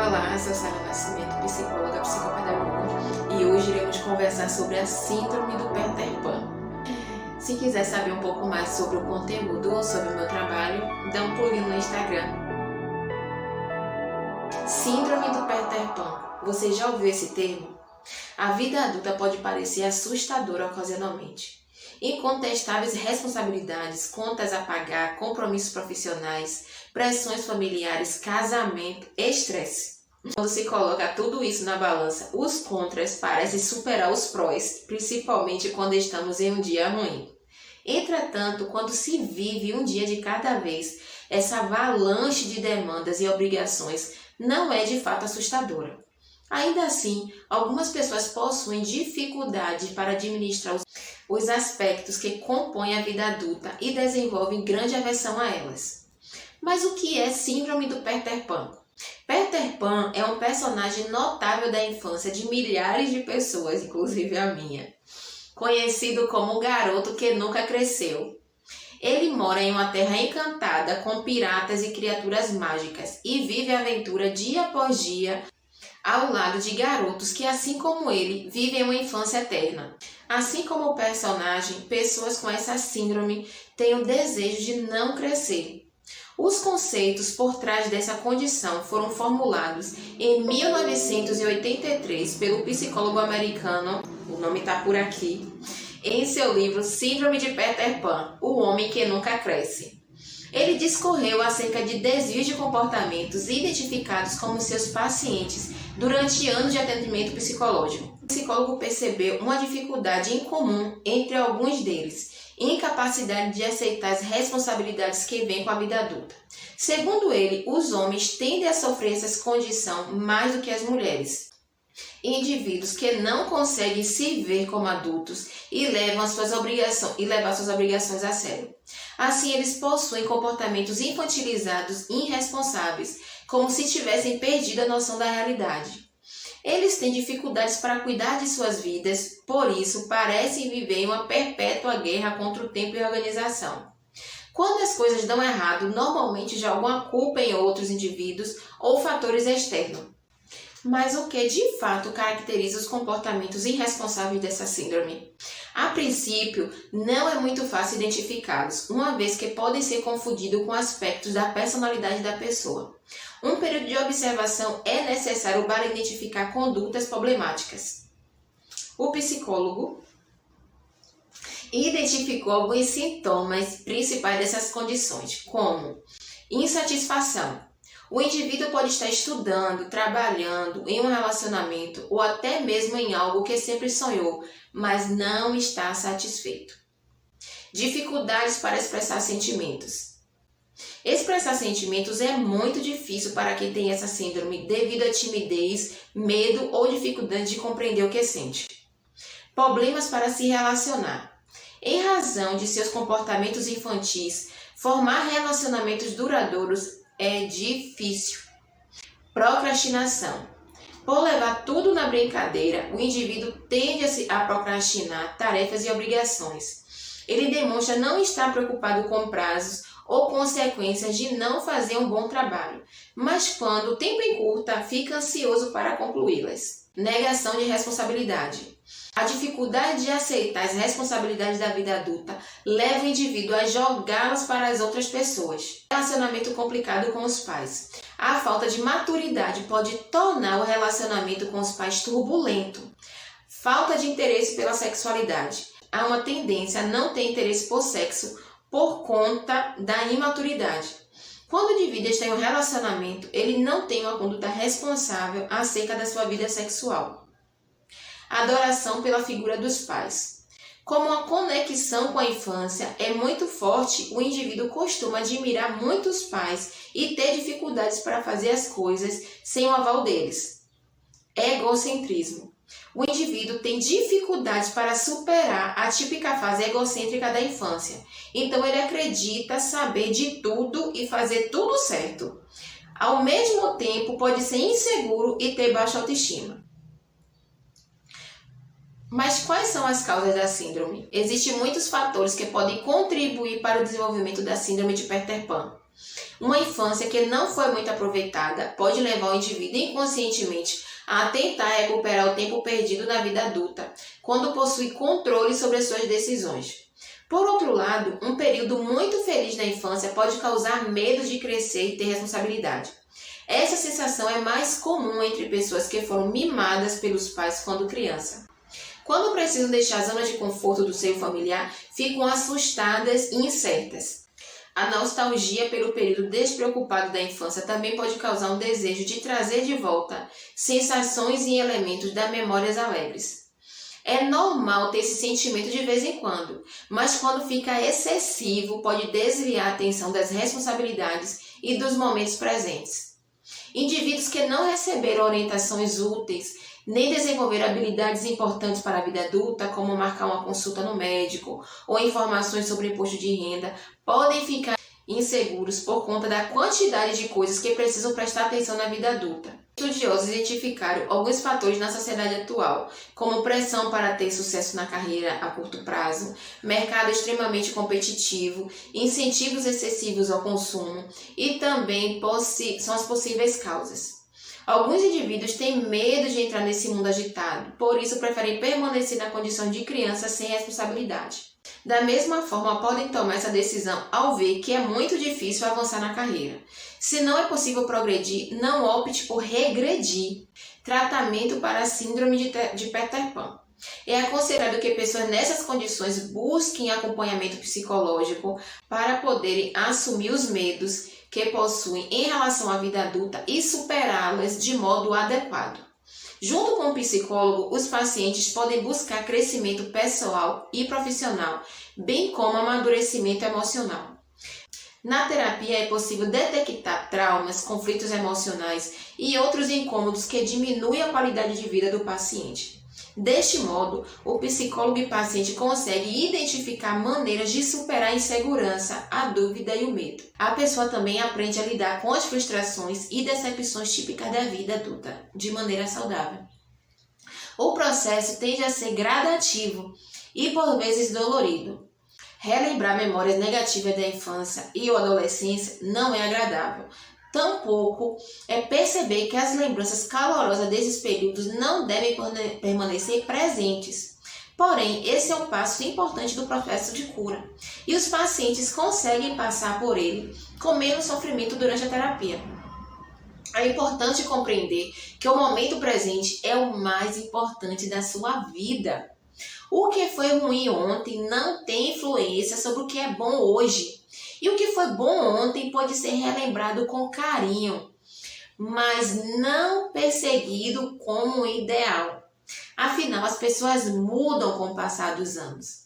Olá, sou Sara Nascimento, psicóloga, psicopedagoga, e hoje iremos conversar sobre a síndrome do Peter Pan. Se quiser saber um pouco mais sobre o conteúdo ou sobre o meu trabalho, dá um pulinho no Instagram. Síndrome do Peter Pan. Você já ouviu esse termo? A vida adulta pode parecer assustadora ocasionalmente. Incontestáveis responsabilidades, contas a pagar, compromissos profissionais, pressões familiares, casamento, estresse. Quando se coloca tudo isso na balança, os contras parecem superar os prós, principalmente quando estamos em um dia ruim. Entretanto, quando se vive um dia de cada vez, essa avalanche de demandas e obrigações não é de fato assustadora. Ainda assim, algumas pessoas possuem dificuldade para administrar os aspectos que compõem a vida adulta e desenvolvem grande aversão a elas. Mas o que é Síndrome do Peter Pan? Peter Pan é um personagem notável da infância de milhares de pessoas, inclusive a minha, conhecido como o garoto que nunca cresceu. Ele mora em uma terra encantada com piratas e criaturas mágicas e vive a aventura dia após dia ao lado de garotos que, assim como ele, vivem uma infância eterna. Assim como o personagem, pessoas com essa síndrome têm o desejo de não crescer. Os conceitos por trás dessa condição foram formulados em 1983 pelo psicólogo americano, o nome está por aqui, em seu livro Síndrome de Peter Pan, o homem que nunca cresce. Ele discorreu acerca de desvios de comportamentos identificados como seus pacientes durante anos de atendimento psicológico. O psicólogo percebeu uma dificuldade incomum entre alguns deles, incapacidade de aceitar as responsabilidades que vêm com a vida adulta. Segundo ele, os homens tendem a sofrer essa condição mais do que as mulheres. Indivíduos que não conseguem se ver como adultos e levar suas obrigações a sério. Assim, eles possuem comportamentos infantilizados e irresponsáveis, como se tivessem perdido a noção da realidade. Eles têm dificuldades para cuidar de suas vidas, por isso parecem viver em uma perpétua guerra contra o tempo e a organização. Quando as coisas dão errado, normalmente jogam a culpa em outros indivíduos ou fatores externos. Mas o que de fato caracteriza os comportamentos irresponsáveis dessa síndrome? A princípio, não é muito fácil identificá-los, uma vez que podem ser confundidos com aspectos da personalidade da pessoa. Um período de observação é necessário para identificar condutas problemáticas. O psicólogo identificou alguns sintomas principais dessas condições, como insatisfação. O indivíduo pode estar estudando, trabalhando, em um relacionamento ou até mesmo em algo que sempre sonhou, mas não está satisfeito. Dificuldades para expressar sentimentos. Expressar sentimentos é muito difícil para quem tem essa síndrome devido à timidez, medo ou dificuldade de compreender o que sente. Problemas para se relacionar. Em razão de seus comportamentos infantis, formar relacionamentos duradouros é difícil. Procrastinação. Por levar tudo na brincadeira, o indivíduo tende a procrastinar tarefas e obrigações. Ele demonstra não estar preocupado com prazos ou consequências de não fazer um bom trabalho, mas quando o tempo encurta, fica ansioso para concluí-las. Negação de responsabilidade. A dificuldade de aceitar as responsabilidades da vida adulta leva o indivíduo a jogá-las para as outras pessoas. Relacionamento complicado com os pais. A falta de maturidade pode tornar o relacionamento com os pais turbulento. Falta de interesse pela sexualidade. Há uma tendência a não ter interesse por sexo por conta da imaturidade. Quando o indivíduo está em um relacionamento, ele não tem uma conduta responsável acerca da sua vida sexual. Adoração pela figura dos pais. Como a conexão com a infância é muito forte, o indivíduo costuma admirar muito os pais e ter dificuldades para fazer as coisas sem o aval deles. Egocentrismo. O indivíduo tem dificuldades para superar a típica fase egocêntrica da infância. Então ele acredita saber de tudo e fazer tudo certo. Ao mesmo tempo, pode ser inseguro e ter baixa autoestima. Mas quais são as causas da síndrome? Existem muitos fatores que podem contribuir para o desenvolvimento da síndrome de Peter Pan. Uma infância que não foi muito aproveitada pode levar o indivíduo inconscientemente a tentar recuperar o tempo perdido na vida adulta, quando possui controle sobre as suas decisões. Por outro lado, um período muito feliz na infância pode causar medo de crescer e ter responsabilidade. Essa sensação é mais comum entre pessoas que foram mimadas pelos pais quando criança. Quando precisam deixar a zona de conforto do seio familiar, ficam assustadas e incertas. A nostalgia pelo período despreocupado da infância também pode causar um desejo de trazer de volta sensações e elementos das memórias alegres. É normal ter esse sentimento de vez em quando, mas quando fica excessivo, pode desviar a atenção das responsabilidades e dos momentos presentes. Indivíduos que não receberam orientações úteis nem desenvolveram habilidades importantes para a vida adulta, como marcar uma consulta no médico ou informações sobre imposto de renda, podem ficar inseguros por conta da quantidade de coisas que precisam prestar atenção na vida adulta. Estudiosos identificaram alguns fatores na sociedade atual, como pressão para ter sucesso na carreira a curto prazo, mercado extremamente competitivo, incentivos excessivos ao consumo e também são as possíveis causas. Alguns indivíduos têm medo de entrar nesse mundo agitado, por isso preferem permanecer na condição de criança sem responsabilidade. Da mesma forma, podem tomar essa decisão ao ver que é muito difícil avançar na carreira. Se não é possível progredir, não opte por regredir. Tratamento para a síndrome de Peter Pan. É aconselhado que pessoas nessas condições busquem acompanhamento psicológico para poderem assumir os medos que possuem em relação à vida adulta e superá-las de modo adequado. Junto com o psicólogo, os pacientes podem buscar crescimento pessoal e profissional, bem como amadurecimento emocional. Na terapia é possível detectar traumas, conflitos emocionais e outros incômodos que diminuem a qualidade de vida do paciente. Deste modo, o psicólogo e paciente conseguem identificar maneiras de superar a insegurança, a dúvida e o medo. A pessoa também aprende a lidar com as frustrações e decepções típicas da vida adulta, de maneira saudável. O processo tende a ser gradativo e, por vezes, dolorido. Relembrar memórias negativas da infância e ou adolescência não é agradável. Tampouco é perceber que as lembranças calorosas desses períodos não devem permanecer presentes. Porém, esse é um passo importante do processo de cura, e os pacientes conseguem passar por ele com menos sofrimento durante a terapia. É importante compreender que o momento presente é o mais importante da sua vida. O que foi ruim ontem não tem influência sobre o que é bom hoje. E o que foi bom ontem pode ser relembrado com carinho, mas não perseguido como ideal. Afinal, as pessoas mudam com o passar dos anos.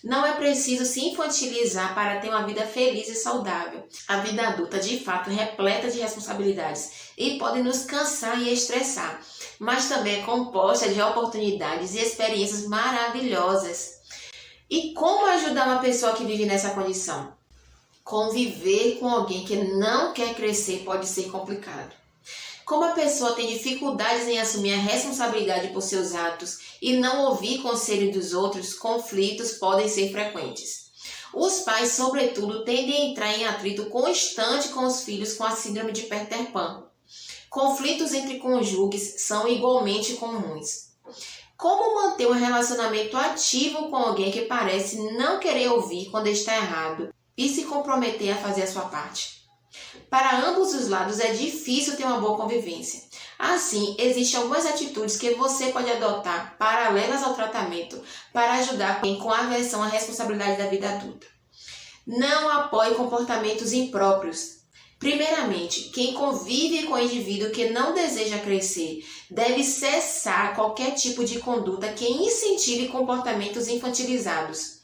Não é preciso se infantilizar para ter uma vida feliz e saudável. A vida adulta, de fato, é repleta de responsabilidades e pode nos cansar e estressar, mas também é composta de oportunidades e experiências maravilhosas. E como ajudar uma pessoa que vive nessa condição? Conviver com alguém que não quer crescer pode ser complicado. Como a pessoa tem dificuldades em assumir a responsabilidade por seus atos e não ouvir conselho dos outros, conflitos podem ser frequentes. Os pais, sobretudo, tendem a entrar em atrito constante com os filhos com a síndrome de Peter Pan. Conflitos entre cônjuges são igualmente comuns. Como manter um relacionamento ativo com alguém que parece não querer ouvir quando está errado e se comprometer a fazer a sua parte? Para ambos os lados é difícil ter uma boa convivência. Assim, existem algumas atitudes que você pode adotar paralelas ao tratamento para ajudar com a aversão à responsabilidade da vida adulta. Não apoie comportamentos impróprios. Primeiramente, quem convive com o indivíduo que não deseja crescer deve cessar qualquer tipo de conduta que incentive comportamentos infantilizados.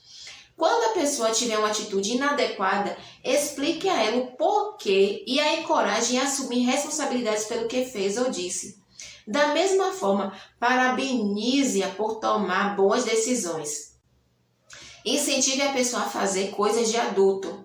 Quando a pessoa tiver uma atitude inadequada, explique a ela o porquê e a encoraje a assumir responsabilidades pelo que fez ou disse. Da mesma forma, parabenize-a por tomar boas decisões. Incentive a pessoa a fazer coisas de adulto.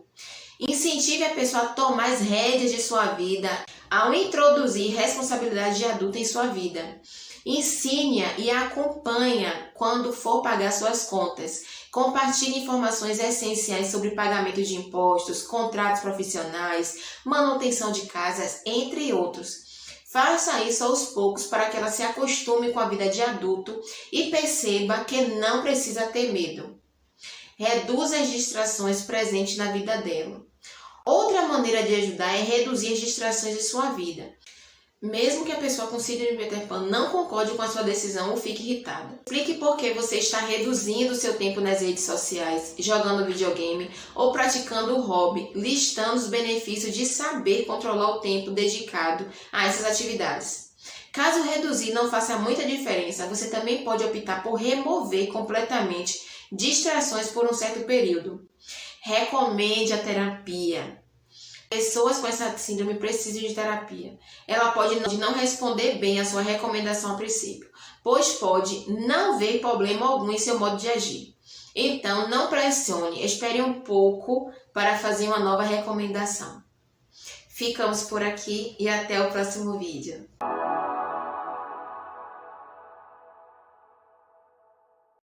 Incentive a pessoa a tomar as rédeas de sua vida ao introduzir responsabilidade de adulto em sua vida. Ensine-a e a acompanhe quando for pagar suas contas. Compartilhe informações essenciais sobre pagamento de impostos, contratos profissionais, manutenção de casas, entre outros. Faça isso aos poucos para que ela se acostume com a vida de adulto e perceba que não precisa ter medo. Reduza as distrações presentes na vida dela. Outra maneira de ajudar é reduzir as distrações de sua vida. Mesmo que a pessoa com síndrome de Peter Pan não concorde com a sua decisão ou fique irritada. Explique por que você está reduzindo o seu tempo nas redes sociais, jogando videogame ou praticando o hobby, listando os benefícios de saber controlar o tempo dedicado a essas atividades. Caso reduzir não faça muita diferença, você também pode optar por remover completamente distrações por um certo período. Recomende a terapia. Pessoas com essa síndrome precisam de terapia. Ela pode não responder bem à sua recomendação a princípio, pois pode não ver problema algum em seu modo de agir. Então, não pressione, espere um pouco para fazer uma nova recomendação. Ficamos por aqui e até o próximo vídeo.